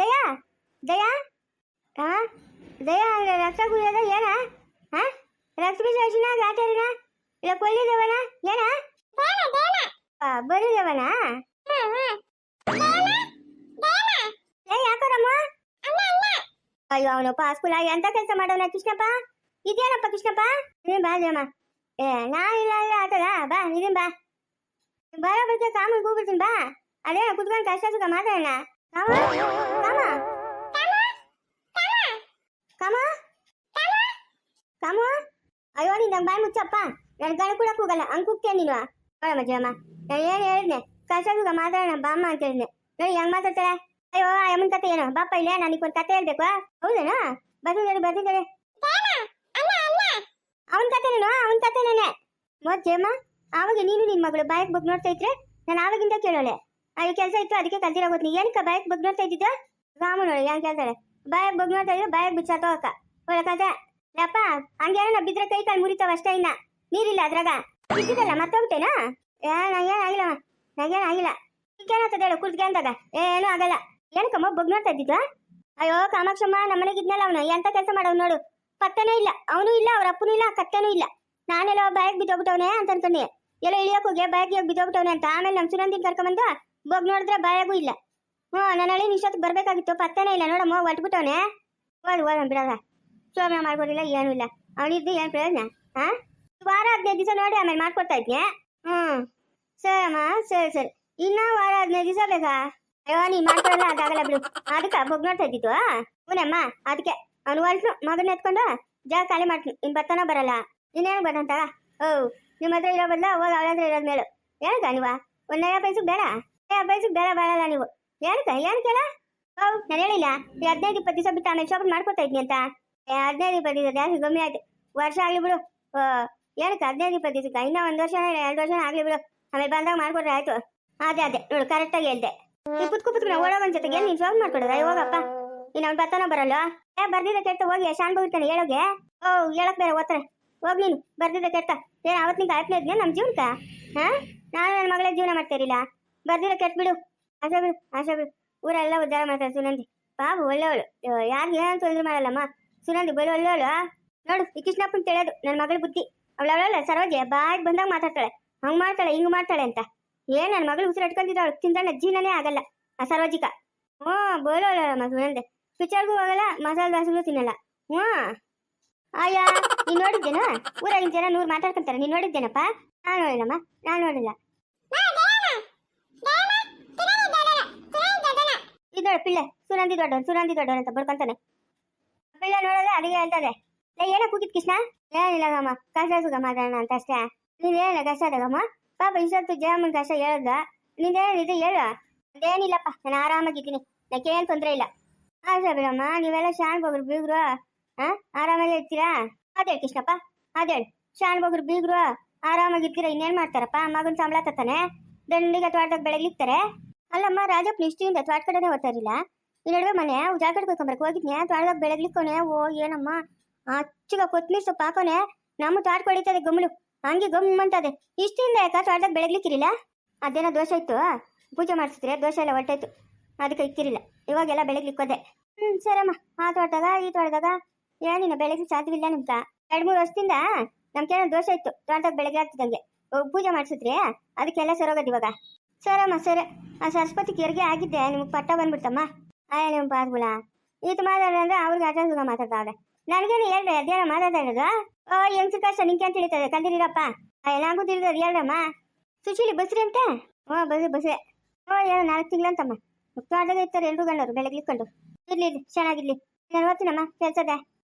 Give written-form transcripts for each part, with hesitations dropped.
ದಯಾ ದಯಾ ಹಾ ದಯಾ ರಕ್ತ ಕುಡಿಯೋದ ಏನ ಹಾ ರಕ್ತ ಬೀಜ ಗಾಟರಿನ ಇಲ್ಲ ಕೊಲ್ಲಿದೇವನ ಏನ ಬರೀದೇವನ ಯಾಕೋರಮ್ಮ ಅಯ್ಯೋ ಅವನಪ್ಪ ಸ್ಕೂಲ್ ಆಗಿ ಎಂತ ಕೆಲಸ ಮಾಡೋನ ಕೃಷ್ಣಪ್ಪ ಇದೇನಪ್ಪ ಕೃಷ್ಣಪ್ಪ ನೀನ್ ಬಾ ಅಮ್ಮ ಏ ನಾ ಇಲ್ಲ ಇಲ್ಲ ಆತದ ಬಾ ನೀನ್ ಬಾ ಬರೋ ಬಗ್ಗೆ ಕಾಮನ್ ಕೂಗ್ಬಿಡ್ತೀನಿ ಬಾ ಅದೇ ಕುತ್ಕೊಂಡು ಕಷ್ಟ ಸುಖ ಮಾತಾಡೋಣ ಕಾಮ ಕಾಮ ಕಾಮ ಕಾಮ ಅಯ್ಯೋ ನೀನ್ ನಂಗೆ ಬಾಯ್ ಮುಚ್ಚಪ್ಪ ನನ್ ಗಣ ಕೂಡ ಕೂಗಲ್ಲ ಹಂಗ್ ಕೂಗ್ತೇನೆ ನೀನು ನೋಡಮ್ಮ ಜಯಮ್ಮ ನಾನು ಏನ್ ಹೇಳಿದ್ನೆ ಕಷ್ಟ ಸುಖ ಮಾತಾಡೋಣ ಬಾಮ್ಮ ಅಂತ ಹೇಳಿದ್ನೆ ನೋಡಿ ಹೆಂಗ್ ಮಾತಾಡ್ತಾಳೆ ಅಯ್ಯೋ ಅಮ್ಮನ ಕತೆ ಏನು ಬಾಪ ಇಲ್ಲ ನನಗೆ ಒಂದು ಕತೆ ಹೇಳ್ಬೇಕು ಹೌದೇನಾ ಬರ್ತಿದ್ದಾರೆ ಅವನ ಕತೆನೇನೆ ಮತ್ ಜಯಮ್ಮ ಆವಾಗ ನೀನು ನಿನ್ ಮಗಳು ಬಾಯಕ್ ಬಗ್ ನೋಡ್ತಾ ಇದ್ರೆ ನಾನು ಆವಾಗಿಂದ ಕೇಳೋಳೆ ಅಲ್ಲಿ ಕೆಲಸ ಇತ್ತು ಅದಕ್ಕೆ ಕಲ್ತಿರ ಗೊತ್ತಿ ಏನಕ್ಕ ಬಾಯಕ್ ಬಗ್ ನೋಡ್ತಾ ಇದ್ದಿದ್ದ ರಾಮು ನೋಡಿ ಹೆಂಗ್ ಕೇಳ್ತಾಳೆ ಬಾಯಕ್ ಬಗ್ ನೋಡ್ತಾ ಇದ್ರೆ ಬಾಯಕ್ ಬಿಚ್ಚಾತೋಕ ಒಳ್ಳೆ ಕತೆ ಯಪ್ಪ ಹಂಗೇನ ಬಿದ್ರೆ ಕೈ ಕಾಲು ಮುರಿತಾವ ಅಷ್ಟೇ ಇನ್ನ ನೀರಿಲ್ಲ ಅದ್ರಾಗ ಬಿದ್ದಿದ್ದಲ್ಲ ಮತ್ತೋಗ್ತೇನಾ ನಂಗೇನಾಗಿಲ್ಲ ಈಗೇನಾಗ್ತದೆ ಹೇಳು ಕುರ್ತ್ಗೆ ಅಂದಾಗ ಏನೂ ಆಗಲ್ಲ ಏನಕ್ಕಮ್ಮ ಬಗ್ ನೋಡ್ತಾ ಇದ್ದಿದ್ದ ಅಯ್ಯೋ ಕಾಮಾಕ್ಷಮ್ಮ ನಮ್ಮನೆಗಿದ್ನಲ್ಲ ಅವನು ಎಂತ ಕೆಲಸ ಮಾಡೋನು ನೋಡು ಪತ್ತನೇ ಇಲ್ಲ ಅವನು ಇಲ್ಲ ಅವ್ರ ಅಪ್ಪನೂ ಇಲ್ಲ ಕತ್ತನೂ ಇಲ್ಲ ನಾನೆಲ್ಲ ಬಾಯಕ್ ಬಿದ್ದೋಗ್ಬಿಟ್ಟವನೆ ಅಂತ ಅನ್ಕೊಂಡೆ ಎಲ್ಲ ಇಳಿಯೋಕೆ ಹೋಗಿ ಬಾಯಕ್ ಬಿದ್ದೋಗ್ಬಿಟ್ಟವನೆ ಅಂತ ಆಮೇಲೆ ನಮ್ಮ ಸುನಂದಿನ ಕರ್ಕೊಂಬಂದು ಬಗ್ ನೋಡಿದ್ರೆ ಬಾಯಾಗೂ ಇಲ್ಲ ನನ್ನ ಹಳಿ ನಿಷ್ಟೊತ್ತಿಗೆ ಬರ್ಬೇಕಾಗಿತ್ತು ಪತ್ತನೇ ಇಲ್ಲ ನೋಡಮ್ಮ ಹೊಟ್ಬಿಟ್ಟವನೆ ಓದ್ ಬಿಡದ ಸೋಮ್ಯ ಮಾಡ್ಬೋದಿಲ್ಲ ಏನೂ ಇಲ್ಲ ಅವನಿದ್ದು ಏನು ಪ್ರಯೋಜನ ಹಾ ವಾರ 15 ದಿವಸ ನೋಡಿ ಆಮೇಲೆ ಮಾಡ್ಕೊಡ್ತಾ ಇದ್ನೆ ಸರಮ್ಮ ಸರಿ ಇನ್ನೂ ವಾರ 15 ದಿವಸ ಬೇಕಾ ಅಯ್ಯೋ ನೀನ್ ಮಾಡ್ಕೊಡಲ್ಲ ಅದಾಗಲ್ಲ ಬಿಡು ಅದಕ್ಕೆ ಬಗ್ ನೋಡ್ತಾ ಇದ್ದಿತ್ತು ಹೂನಮ್ಮ ಅದಕ್ಕೆ ಅವ್ನು ಹೊಲ್ಟ್ನು ಮಗನ ಎತ್ಕೊಂಡು ಜಾಗ ಖಾಲಿ ಮಾಡ್ತೀನಿ ಇನ್ ಬರ್ತಾನೋ ಬರಲ್ಲ ಇನ್ನೇನು ಬಂದಂತ ನಿಮ್ಮ ಹತ್ರ ಇರೋ ಬದಲ ಹೋಗಿ ಅವಳ ಹತ್ರ ಇರೋದ್ ಮೇಲು ಏನಕ್ಕ ನೀವ ಒಂದ್ 5 ಪೈಸಕ್ಕೆ ಬೇಡ 5 ಪೈಸಕ್ಕೆ ಬೇಡ ಬೇಡಲ್ಲ ನೀವು ಏನು ಕೇಳ ನಾನು ಹೇಳಿಲ್ಲ ಈ 15-20 ದಿವಸ ಬಿಟ್ಟು ಆಮೇಲೆ ಶಾಪಿಂಗ್ ಮಾಡ್ಕೊತಾ ಇದ್ನಿ ಅಂತ 15-20 ದಿವಸ ಜಾಸ್ತಿ ಕಮ್ಮಿ ಆಯ್ತು ವರ್ಷ ಆಗ್ಲಿ ಬಿಡು ಏನಕ್ಕೆ 15-20 ದಿವಸಕ್ಕೆ ಇನ್ನೂ 1 ವರ್ಷ 2 ವರ್ಷ ಆಗ್ಲಿ ಬಿಡು ಆಮೇಲೆ ಬಂದಾಗ ಮಾಡ್ಕೊಡ್ರೆ ಆಯ್ತು ಅದೇ ನೋಡು ಕರೆಕ್ಟಾಗಿ ಹೇಳ್ದೆ ಈ ಕುತ್ಕು ನಾವು ಓಡೋಗನ್ ಜೊತೆಗೆ ನೀನ್ ಶಾಪಿಂಗ್ ಮಾಡ್ಕೊಡೋದ ಹೋಗಪ್ಪ ಇನ್ನು ಅವ್ನು ಬರ್ತಾನೋ ಬರಲ್ಲ ಬರ್ದಿದ್ದ ಕೆಟ್ಟ ಹೋಗಿ ಶಾನ್ ಹೋಗಿರ್ತಾನೆ ಹೇಳೋಗೆ ಹೇಳಕ್ ಬೇರೆ ಓದ್ತಾರೆ ಹೋಗ್ ನೀನು ಬರ್ದಿದ್ದ ಕೆಟ್ಟ ಏನ್ ಅವತ್ ನಿಂಗೆ ಆಯ್ತು ಇದ್ನೇ ನಮ್ಮ ಜೀವನಕ್ಕ ನಾನು ನನ್ನ ಮಗಳೇ ಜೀವನ ಮಾಡ್ತಾರಿಲ್ಲ ಬರ್ದಿರ ಕೆಟ್ಟ ಬಿಡು ಆಶಾ ಬಿಡು ಊರೆಲ್ಲ ಉದ್ಧಾರ ಮಾಡ್ತಾರೆ ಸುನಂದಿ ಬಾಬು ಒಳ್ಳೆವಳು ಯಾರಿಗೆ ಏನು ತೊಂದರೆ ಮಾಡಲ್ಲಮ್ಮ ಸುನಂದಿ ಬರೀ ಒಳ್ಳೆವಳು ನೋಡು ಈ ಕೃಷ್ಣಪ್ಪನ್ ತಿಳಿಯೋದು ನನ್ನ ಮಗಳ ಬುದ್ಧಿ ಅವಳವಳಲ್ಲ ಸರೋಜೆ ಬಾಯಿಗೆ ಬಂದಾಗ ಮಾತಾಡ್ತಾಳೆ ಹಂಗ್ ಮಾಡ್ತಾಳೆ ಹಿಂಗ್ ಮಾಡ್ತಾಳೆ ಅಂತ ಏನ್ ನನ್ನ ಮಗಳು ಉಸಿರು ಇಟ್ಕೊಂಡಿದ್ದಾಳು ತಿಂದ ಜೀವನನೇ ಆಗಲ್ಲ ಆ ಸರೋಜಿಕ ಬೋಳೋಳಮ್ಮ ಸುನಂದೆ ಪಿಕ್ಚರ್ಗೂ ಹೋಗಲ್ಲ ಮಸಾಲೆ ದೋಸೆಗಳು ತಿನ್ನಲ್ಲ ಅಯ್ಯ ನೀನ್ ನೋಡಿದ್ದೇನಾ ಊರಾಗಿನ ಜನ 100 ಮಾತಾಡ್ಕೊಂತಾರೆ ನೀನ್ ನೋಡಿದ್ದೇನಪ್ಪ ನಾನು ನೋಡಿಲ್ಲಮ್ಮ ನಾನು ನೋಡಿಲ್ಲ ಇದೋಳ ಪಿಳ್ಳೆ ಸುನಂದಿ ದೊಡ್ಡವನ್ ಅಂತ ಬರ್ಕೊಂತಾನೆ ಪಿಳ್ಳೆ ನೋಡೋದೆ ಅಡಿಗೆ ಹೇಳ್ತದೆ ಏನ ಕೂಗಿದ್ ಕೃಷ್ಣ ಏನಿಲ್ಲಗಮ್ಮ ಕಷ್ಟ ಸುಖ ಮಾತಾಡೋಣ ಅಂತ ಅಷ್ಟೇ ನೀನೇನ ಕಷ್ಟ ಅದಗಮ್ಮ ಪಾಪ ಇಷ್ಟೊತ್ತು ಜಯಮ್ಮನ ಕಷ್ಟ ಹೇಳದ ನಿಂದೇನಿದೆ ಹೇಳು ಅದೇನಿಲ್ಲಪ್ಪ ನಾನು ಆರಾಮಾಗಿದ್ದೀನಿ ನನಗೇನು ತೊಂದರೆ ಇಲ್ಲ ಆಶಾ ಬಿಡಮ್ಮ ನೀವೆಲ್ಲ ಶಾನ್ ಹೋಗ್ರು ಬೀಗ್ರು ಆರಾಮಾಗಿ ಇರ್ತೀರಾ ಅದೇಳು ಕೃಷ್ಣಪ್ಪ ಅದೇಳು ಶಾನ್ ಹೋಗ್ರು ಬೀಗ್ರು ಆರಾಮಾಗಿರ್ತೀರಾ ಇನ್ನೇನ್ ಮಾಡ್ತಾರಪ್ಪ ಮಗನ ಸಂಬಳ ತತ್ತಾನೆ ದಂಡಿಗೆ ತೋಟದಾಗ ಬೆಳಗ್ಲಿಕ್ತಾರೆ ಅಲ್ಲಮ್ಮ ರಾಜಪ್ಪ ನಿಷ್ಠೆಯಿಂದ ತೋಟ ಕಡೆನೇ ಓದ್ತಾರಿಲ್ಲ ಈ ನಡುವೆ ಮನೆ ಜಾಗ ಕಟ್ಕೊಂಬರಕ್ಕೆ ಹೋಗಿದ್ನೆ ತೋಟದಾಗ ಬೆಳಗ್ಲಿಕ್ಕೋನೆ ಏನಮ್ಮ ಅಚ್ಚುಗ ಕೊತ್ಮೀರ್ ಸೊಪ್ಪು ಹಾಕೋನೆ ನಮ್ಮ ತೋಟ ಕೊಡಿತದೆ ಗಮ್ಲು ಹಂಗೆ ಗಮ್ಮಂತದೆ ಇಷ್ಟಿಂದ ಯಾಕ ತೋಟದಾಗ ಬೆಳಗ್ಲಿಕ್ಕಿರಿಲ್ಲ ಅದೇನೋ ದೋಷ ಇತ್ತು ಪೂಜೆ ಮಾಡಿಸಿದ್ರೆ ದೋಷ ಎಲ್ಲ ಹೊಟ್ಟೈತು ಅದಕ್ಕೆ ಇಕ್ಕಿರಿಲ್ಲ ಇವಾಗೆಲ್ಲ ಬೆಳಗ್ಲಿಕ್ಕೋದೆ ಸರಮ್ಮ ಆ ತೋಟದಾಗ ಈ ತೋಟದಾಗ ಏನಿನ ಬೆಳಗ್ಗೆ ಸಾಧ್ಯವಿಲ್ಲ ನಿಮ್ಕ 2-3 ವರ್ಷದಿಂದ ನಮ್ಗೇನೋ ದೋಷ ಇತ್ತು ತೋಟದಾಗ ಬೆಳಗ್ಗೆ ಆಗ್ತಿದಂಗೆ ಪೂಜೆ ಮಾಡಿಸಿದ್ರಿ ಅದಕ್ಕೆಲ್ಲ ಸರೋಗದು ಇವಾಗ ಸರಮ್ಮ ಸರಿ ಆ ಸರಸ್ವತಿ ಕೆರಿಗೆ ಆಗಿದ್ದೆ ನಿಮ್ಗೆ ಪಟ್ಟ ಬಂದ್ಬಿಡ್ತಮ್ಮ ನಿಮ್ಮ ಪಾರ್ಗುಳ ಈತ ಮಾತಾಡಂದ್ರೆ ಅವ್ರಿಗೆ ಆಟ ಸುಗ ಮಾತಾಡ್ತಾವ್ರೆ ನನಗೇನು ಹೇಳ್ರಿ ಅದೇನೋ ಮಾತಾಡ್ತಾ ಇರೋದು ಹೆಂಗ್ಸ ಕಷ್ಟ ನಿಂಗೆ ಅಂತ ತಿಳಿತದೆ ಕಲ್ದಿರಪ್ಪ ನಂಗೂ ತಿಳಿದದು ಹೇಳ್ರಮ್ಮ ಸುಶೀಲಿ ಬಸ್ರಿ ಅಂತೆ ಬಸ್ರೆ ಏನೋ 4 ತಿಂಗಳಂತಮ್ಮ ತೋಟದಾಗ ಇರ್ತಾರೆ 2 ಗಂಡರು ಬೆಳಗ್ಲಿಕ್ಕೊಂಡು ಇರ್ಲಿ ಚೆನ್ನಾಗಿರ್ಲಿ ನಾನು ಓದ್ತೀನಮ್ಮ ಕೆಲ್ಸದ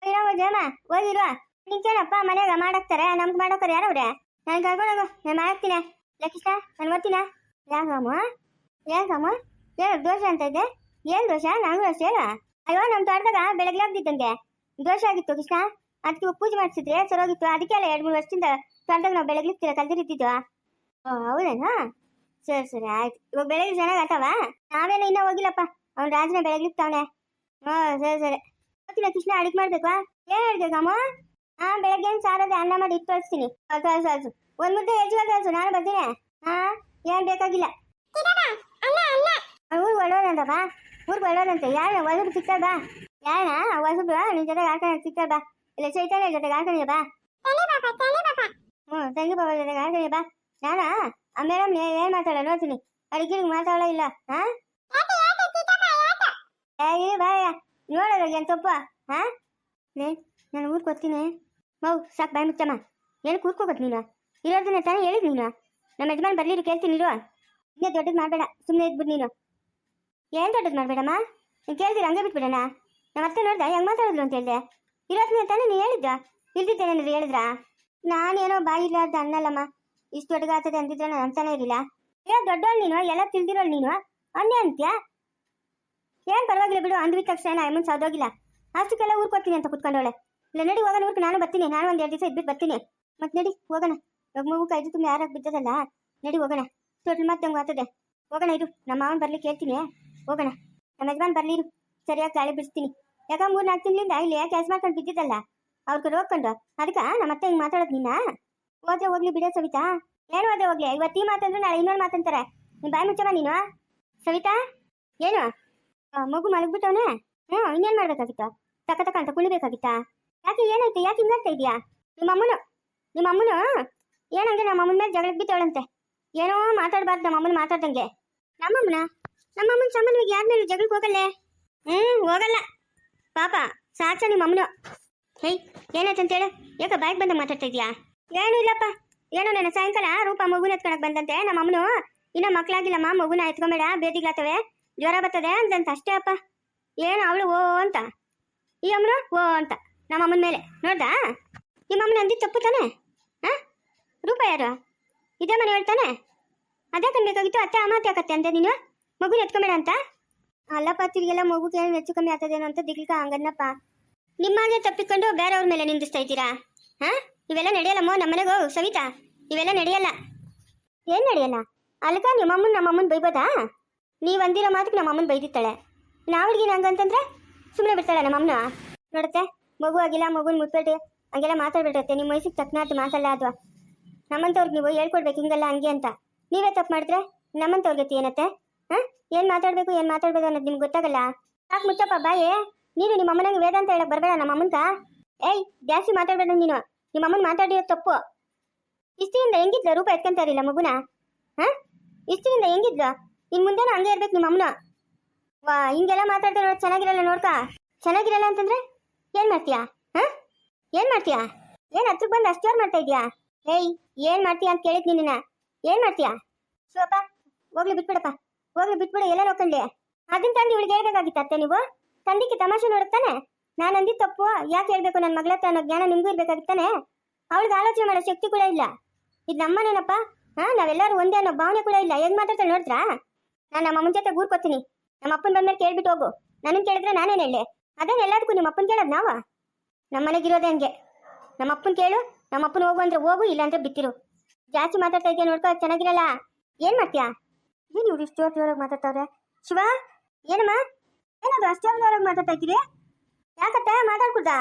ಜಯಮ್ಮ ಓದಿರುವ ನಿಂಕೇನಪ್ಪ ಮನೆಯಾಗ ಮಾಡಾಕ್ತಾರೆ ನಮ್ಗೆ ಮಾಡೋಕ್ತಾರೆ ಯಾರವ್ರೆ ನಾನು ಕರ್ಕೊಂಡೋಗು ನಾನು ಮಾಡಾಕ್ತೀನಿ ಲಕ್ಷಿತ ನಾನು ಓದ್ತೀನ ಯಾಕಮ್ಮ ಏನು ದೋಷ ಅಂತ ಇದೆ ಏನು ದೋಷ ನಂಗೂ ಅಷ್ಟೇ ಹೇಳ ಅಯ್ಯೋ ನಮ್ಮ ತೋಟದಾಗ ಬೆಳಗ್ಲಾಗ್ದಿದ್ದಂಗೆ ದೋಷ ಆಗಿತ್ತು ಕೃಷ್ಣ ಅದಕ್ಕೆ ಪೂಜೆ ಮಾಡಿಸಿದ್ರೆ ಸರೋಗಿತ್ತು ಅದಕ್ಕೆ ಅಲ್ಲ 2-3 ವರ್ಷದಿಂದ ತೋಟದಾಗ ನಾವು ಬೆಳಗ್ಲಿಕ್ತೀರ ಕಲ್ದಿರಿದ್ದಿದ್ವಾ ಹೌದೇನಾ ಸರಿ ಆಯ್ತು ಇವಾಗ ಬೆಳಗ್ಗೆ ಚೆನ್ನಾಗಿ ಆತವ ನಾವೇನೋ ಇನ್ನೂ ಹೋಗಿಲ್ಲಪ್ಪ ಅವ್ನು ರಾಜನ ಬೆಳಗ್ಲಿಕ್ತಾವನೆ ಸರಿ ಗೊತ್ತಿಲ್ಲ ಕೃಷ್ಣ ಅಡಿಗೆ ಮಾಡ್ಬೇಕಾ ಏನ್ ಹೇಳ್ಬೇಕಮ್ಮ ಬೆಳಗ್ಗೆ ಸಾರದೆ ಅನ್ನ ಮಾಡಿ ಇಟ್ಟು ತೋರಿಸ್ತೀನಿ ಕಳ್ಸು 1 ಮುದ್ದೆ ಹೆಚ್ಚು ನಾನು ಬರ್ತೀನಿ ಏನ್ ಬೇಕಾಗಿಲ್ಲ ಊರು ಒಳ್ಳೋದಂತ ಹಾಕೊಂಡ ಬಾ. ಊರ್ಗೆ ಒಳ್ಳೋದಂತೆ ಯಾರ ಹೊಸಬ್ರು ಸಿಗ್ತಾರ ಬಾ. ಯಾರಣ ಹೊಸಬ್ರು ನಿನ್ ಜೊತೆಗೆ ಹಾಕೊಂಡ ಸಿಗ್ತಾರ ಬಾ. ಇಲ್ಲ ಚೈತನ್ಯ ಜೊತೆಗೆ ಹಾಕೊಂಡಿಯ ಬಾ. ತಂಗಿ ಬಾಬಾ ಜೊತೆಗೆ ಹಾಕೊಂಡಿಯ ಬಾ. ನಾನ ಆ ಮೇಡಮ್ ಏನ್ ಮಾತಾಡ ನೋಡ್ತೀನಿ. ಅಡಿಗೆಗೆ ಮಾತಾಡೋ ಇಲ್ಲ. ಹಾ ಬಾಯ ನೋಡೋದ ಏನ್ ತಪ್ಪ. ಹಾ ನಾನು ಊರ್ಗೆ ಹೋಗ್ತೀನಿ. ಮೌ ಸಾಕು ಬಾಯ್ ಮುಚ್ಚಮ್ಮ. ಏನು ಕೂರ್ಕೋಬೇಕು ನೀನು? ಇರೋದನ್ನ ತಾನೇ ಹೇಳಿದ್ ನೀನು. ನಮ್ಮ ಯಜಮಾನ್ ಬರ್ಲಿರು ಕೇಳ್ತೀನಿ ಇರು. ಇನ್ನೇ ದೊಡ್ಡದು ಮಾಡಬೇಡ, ಸುಮ್ಮನೆ ಇದ್ಬಿಡು ನೀನು. ಏನು ದೊಡ್ಡದು ಮಾಡಬೇಡಮ್ಮ. ನೀನು ಕೇಳ್ತೀರ ಹಂಗೆ ಬಿಟ್ಬಿಡೋಣ. ನಮ್ಮ ಅತ್ತೆ ನೋಡ್ದ ಹೆಂಗೆ ಮಾತಾಡಿದ್ರು ಅಂತ ಹೇಳಿದೆ. ಇರೋದನ್ನ ತಾನೇ ನೀನು ಹೇಳಿದ್ದ. ಇಲ್ದಿದ್ದೇನೆಂದ್ರೆ ಹೇಳಿದ್ರಾ? ನಾನೇನೋ ಬಾಯಿ ಇರ್ಲಾರ್ದ ಅನ್ನಲ್ಲಮ್ಮ. ಇಷ್ಟು ದೊಡ್ಡಗಾಗ್ತದೆ ಅಂತಿದ್ರೆ ನಾನು ಅಂತಾನೆ ಇರಲಿಲ್ಲ. ಏನೋ ದೊಡ್ಡವಳು ನೀನು, ಎಲ್ಲ ತಿಳಿದಿರೋಳು ನೀನು. ಅನ್ನೇ ಅಂತ್ಯಾ? ಏನು ಪರವಾಗಿಲ್ಲ ಬಿಡು. ಅಂದ್ವಿದ ತಕ್ಷಣ ಅಮ್ಮನ ಸೌದೋಗಿಲ್ಲ. ಅಷ್ಟಕ್ಕೆಲ್ಲ ಊರ್ಗೆ ಹೋಗ್ತೀನಿ ಅಂತ ಕುತ್ಕೊಂಡವಳೆ. ಇಲ್ಲ ನಡಿ ಹೋಗೋಣ ಊರ್ಗೆ. ನಾನು ಬರ್ತೀನಿ. ನಾನು ಒಂದು 2 ದಿವಸ ಇದ್ಬಿಟ್ಟು ಬರ್ತೀನಿ. ಮತ್ತೆ ನಡಿ ಹೋಗೋಣ. ಮಗು ಕೈದು ತುಂಬ ಯಾರಾಗ ಬಿದ್ದದಲ್ಲ. ನಡಿ ಹೋಗೋಣ. ಟೋಟಲ್ ಮತ್ತೆ ಹಂಗೆ ಆಗ್ತದೆ. ಹೋಗೋಣ ಇರು. ನಮ್ಮ ಮಾವನ್ ಬರ್ಲಿಕ್ಕೆ ಹೇಳ್ತೀನಿ. ಹೋಗೋಣ. ನಮ್ಮ ಯಜಮಾನ್ ಬರ್ಲಿರು. ಸರಿಯಾಗಿ ಗಾಳಿ ಬಿಡಿಸ್ತೀನಿ. ಯಾಕ 3-4 ತಿಂಗಳಿಂದ ಇಲ್ಲಿ ಕೆಲಸ ಮಾಡ್ಕೊಂಡು ಬಿದ್ದಿದ್ದಲ್ಲ ಅವ್ರ ಕಡೆ ಹೋಗ್ಕೊಂಡು. ಅದಕ್ಕೆ ನಮ್ಮ ಅತ್ತೆ ಹಿಂಗೆ ಮಾತಾಡೋದು ನಿನ್ನ. ಹೋದ್ರೆ ಹೋಗ್ಲಿ ಬಿಡೋ ಸವಿತಾ. ಏನು ಹೋದ್ರೆ ಹೋಗ್ಲಿ. ಇವತ್ತು ಈ ಮಾತಂದ್ರೆ ನಾಳೆ ಇನ್ನೊಂದು ಮಾತಂತಾರೆ. ನೀನು ಬಾಯಿ ಮುಚ್ಚಮ್ಮ ನೀನು. ಸವಿತಾ ಏನು ಮಗು ಮಲಗ್ಬಿಟ್ಟವನೇ? ಇನ್ನೇನು ಮಾಡ್ಬೇಕಾಗಿತ್ತ? ತಕ್ಕ ಅಂತ ಕುಳಿಬೇಕಾಗಿತ್ತಾ? ಯಾಕೆ ಏನಾಯ್ತು? ಯಾಕೆ ಹಿಂಗಾಗ್ತಾ ಇದೆಯಾ? ನಿಮ್ಮಮ್ಮನು ಏನಂಗೆ ನಮ್ಮ ಅಮ್ಮನ ಮೇಲೆ ಜಗಳಕ್ಕೆ ಬಿತ್ತವಳಂತೆ. ಏನೋ ಮಾತಾಡಬಾರ್ದು ನಮ್ಮ ಅಮ್ಮನ ಮಾತಾಡ್ದಂಗೆ. ನಮ್ಮಮ್ಮನ ಸಂಬಂಧವಾಗಿ ಯಾರ ಮೇಲೆ ಜಗಳಕ್ಕೆ ಹೋಗಲ್ಲೇ? ಹೋಗಲ್ಲ ಪಾಪ. ಸಾಚ ನಿಮ್ಮ ಅಮ್ಮನು. ಹೇಯ್ ಏನಾಯ್ತು ಅಂತೇಳು. ಯಾಕೆ ಬಾಯ್ಗೆ ಬಂದ ಮಾತಾಡ್ತಾ ಇದೆಯಾ? ಏನೂ ಇಲ್ಲಪ್ಪ. ಏನೋ ನನ್ನ ಸಾಯಂಕಾಲ ರೂಪ ಮಗುನ ಎತ್ಕೊಳಕ್ ಬಂದಂತೆ. ನಮ್ಮ ಅಮ್ಮನು ಇನ್ನೂ ಮಕ್ಕಳಾಗಿಲ್ಲಮ್ಮ, ಮಗುನ ಎತ್ಕೊಂಬೇಡ, ಬೇದಿಗ್ಲಾತವೆ, ಜ್ವರ ಬರ್ತದೆ ಅಂತಂತ ಅಷ್ಟೇ ಅಪ್ಪ. ಏನು ಅವಳು ಓ ಅಂತ, ಈ ಅಮ್ಮನು ಓ ಅಂತ ನಮ್ಮ ಅಮ್ಮನ ಮೇಲೆ. ನೋಡ್ದಾ ನಿಮ್ಮ ಅಮ್ಮನ ಅಂದಿದ್ದು ತಪ್ಪು ತಾನೆ? ರೂಪ ಯಾರು? ಇದೇ ಮನೆ ಹೇಳ್ತಾನೆ. ಅದೇ ಕನ್ಬೇಕಾಗಿತ್ತು. ಅತ್ತೆ ಅಮ್ಮ ಯಾಕತ್ತೆ ಅಂದೆ ನೀನು ಮಗುನ ಎತ್ಕೊಂಬೇಡ ಅಂತ? ಅಲ್ಲಪ್ಪ ತಿರ್ಗೆಲ್ಲ ಮಗುಗೆ ಹೆಚ್ಚು ಕಮ್ಮಿ ಆಗ್ತದೇನೋ ಅಂತ ದಿಗ್ಲಿಕ ಹಂಗನ್ನಪ್ಪ. ನಿಮ್ಮಾಗೆ ತಪ್ಪಿಕೊಂಡು ಬೇರೆಯವ್ರ ಮೇಲೆ ನಿಂದಿಸ್ತಾ ಇದ್ದೀರಾ? ಇವೆಲ್ಲ ನಡೆಯಲ್ಲಮ್ಮ. ನಮ್ಮನೆಗೂ ಸವಿತಾ ಇವೆಲ್ಲ ನಡೆಯಲ್ಲ. ಏನು ನಡೆಯಲ್ಲ? ಅಲ್ಕ ನಮ್ಮಮ್ಮನ ಬೈಬೋದಾ? ನೀವು ಅಂದಿರೋ ಮಾತಿಗೆ ನಮ್ಮಮ್ಮನ ಬೈದಿತ್ತಾಳೆ. ನಾವಳಿಗೆ ಹಂಗಂತಂದ್ರೆ ಸುಮ್ಮನೆ ಬಿಡ್ತಾಳೆ ನಮ್ಮಮ್ಮನ. ನೋಡುತ್ತೆ ಮಗು ಆಗಿಲ್ಲ, ಮಗುನ ಮುಟ್ಬೇಡಿ ಹಂಗೆಲ್ಲ ಮಾತಾಡ್ಬಿಟ್ಟತ್ತೆ. ನಿಮ್ಮ ವಯಸ್ಸಿಗೆ ತಕ್ಕನಾದ ಮಾತಲ್ಲ ಅದು. ನಮ್ಮಂಥವ್ರಿಗೆ ನೀವು ಹೇಳ್ಕೊಡ್ಬೇಕು ಹಿಂಗಲ್ಲ ಹಂಗೆ ಅಂತ. ನೀವೇ ತಪ್ಪು ಮಾಡಿದ್ರೆ ನಮ್ಮಂಥವ್ರಿಗೆ ಏನತ್ತೆ? ಏನು ಮಾತಾಡಬೇಕು ಏನು ಮಾತಾಡ್ಬೇಕು ಅನ್ನೋದು ನಿಮ್ಗೆ ಗೊತ್ತಾಗಲ್ಲ. ಸಾಕು ಮುಚ್ಚಪ್ಪ ಬಾಯಿ. ನೀನು ನಿಮ್ಮ ಅಮ್ಮನಿಗೆ ವೇದ ಅಂತ ಹೇಳಕ್ ಬರಬೇಡ ನಮ್ಮ ಅಮ್ಮನ್ಕ. ಏಯ್ ಜಾಸ್ತಿ ಮಾತಾಡ್ಬೇಡ ನೀನು. ನಿಮ್ಮ ಅಮ್ಮನ ಮಾತಾಡಿರೋ ತಪ್ಪು. ಇಷ್ಟಿನಿಂದ ಹೆಂಗಿದ್ಲು ರೂಪ ಎತ್ಕೊಂತ ಇರಲಿಲ್ಲ ಮಗುನ? ಇಷ್ಟಿನಿಂದ ಹೆಂಗಿದ್ಲು? ಇನ್ನು ಮುಂದೆನೂ ಹಂಗೆ ಇರ್ಬೇಕು ನಿಮ್ಮ ಅಮ್ಮನ. ವಾ ಹಿಂಗೆಲ್ಲ ಮಾತಾಡ್ತಾ ನೋಡ್ ಚೆನ್ನಾಗಿರಲ್ಲ. ನೋಡ್ಕ ಚೆನ್ನಾಗಿರಲ್ಲ ಅಂತಂದ್ರೆ ಏನು ಮಾಡ್ತೀಯಾ? ಏನು ಮಾಡ್ತೀಯಾ? ಏನು ಹತ್ರಕ್ಕೆ ಬಂದು ಅಷ್ಟು ಜೋರು ಮಾಡ್ತಾ ಇದೆಯಾ? ಏಯ್ ಏನು ಮಾಡ್ತೀಯಾ ಅಂತ ಕೇಳಿದ್ ನಿನ್ನ. ಏನು ಮಾಡ್ತೀಯಾ? ಶಿವಪ್ಪ ಹೋಗ್ಲಿ ಬಿಟ್ಬಿಡಪ್ಪ. ಹೋಗ್ಲಿ ಬಿಟ್ಬಿಡು. ಎಲ್ಲ ನೋಡ್ಕೊಂಡೆ ಅದನ್ನ ತಂದು ಇವಳಿಗೆ ಹೇಳ್ಬೇಕಾಗಿತ್ತ ಅತ್ತೆ ನೀವು? ತಂದಿಕ್ಕೆ ತಮಾಷೆ ನೋಡುತ್ತಾನೆ. ನಾನು ಅಂದಿದ್ದು ತಪ್ಪು ಯಾಕೆ ಹೇಳ್ಬೇಕು ನನ್ನ ಮಗಳ ಹತ್ರ ಅನ್ನೋ ಜ್ಞಾನ ನಿಮಗೂ ಇರ್ಬೇಕಾಗಿತ್ತಾನೆ. ಅವಳಿಗೆ ಆಲೋಚನೆ ಮಾಡೋ ಶಕ್ತಿ ಕೂಡ ಇಲ್ಲ. ಇದು ನಮ್ಮನೇನಪ್ಪ. ನಾವೆಲ್ಲರೂ ಒಂದೇ ಅನ್ನೋ ಭಾವನೆ ಕೂಡ ಇಲ್ಲ. ಹೆಂಗ್ ಮಾತಾಡ್ತಾಳೆ ನೋಡ್ತಾ? ನಾನು ನಮ್ಮ ಅಮ್ಮನ ಜೊತೆ ಊರ್ಕೊತೀನಿ. ನಮ್ಮ ಅಪ್ಪನ ಬಂದ್ಮೇಲೆ ಕೇಳ್ಬಿಟ್ಟು ಹೋಗು. ನನಗೆ ಕೇಳಿದ್ರೆ ನಾನೇನು ಹೇಳಿ? ಅದೇನು ಎಲ್ಲದಕ್ಕೂ ನಿಮ್ಮ ಅಪ್ಪನ ಕೇಳೋದು ನಾವು? ನಮ್ಮ ಮನೆಗಿರೋದೇ ಹಂಗೆ. ನಮ್ಮ ಅಪ್ಪನ ಕೇಳು. ನಮ್ಮ ಅಪ್ಪನ ಹೋಗು ಅಂದ್ರೆ ಹೋಗು, ಇಲ್ಲ ಅಂದ್ರೆ ಬಿತ್ತಿರು. ಜಾಸ್ತಿ ಮಾತಾಡ್ತಾ ಇದೆಯಾ ನೋಡ್ಕೊ, ಚೆನ್ನಾಗಿರಲ್ಲ. ಏನು ಮಾಡ್ತೀಯಾ? ಏನು ಇವ್ರು ಇಷ್ಟು ಜೋರಾಗಿ ಮಾತಾಡ್ತಾವ್ರೆ? ಶಿವ ಏನಮ್ಮ ಏನದು ಅಷ್ಟು ಜೋರಾಗಿ ಮಾತಾಡ್ತಾ ಇದ್ದೀರಿ? ಯಾಕತ್ತೆ ಮಾತಾಡ್ಕೊಡ್ದಾ?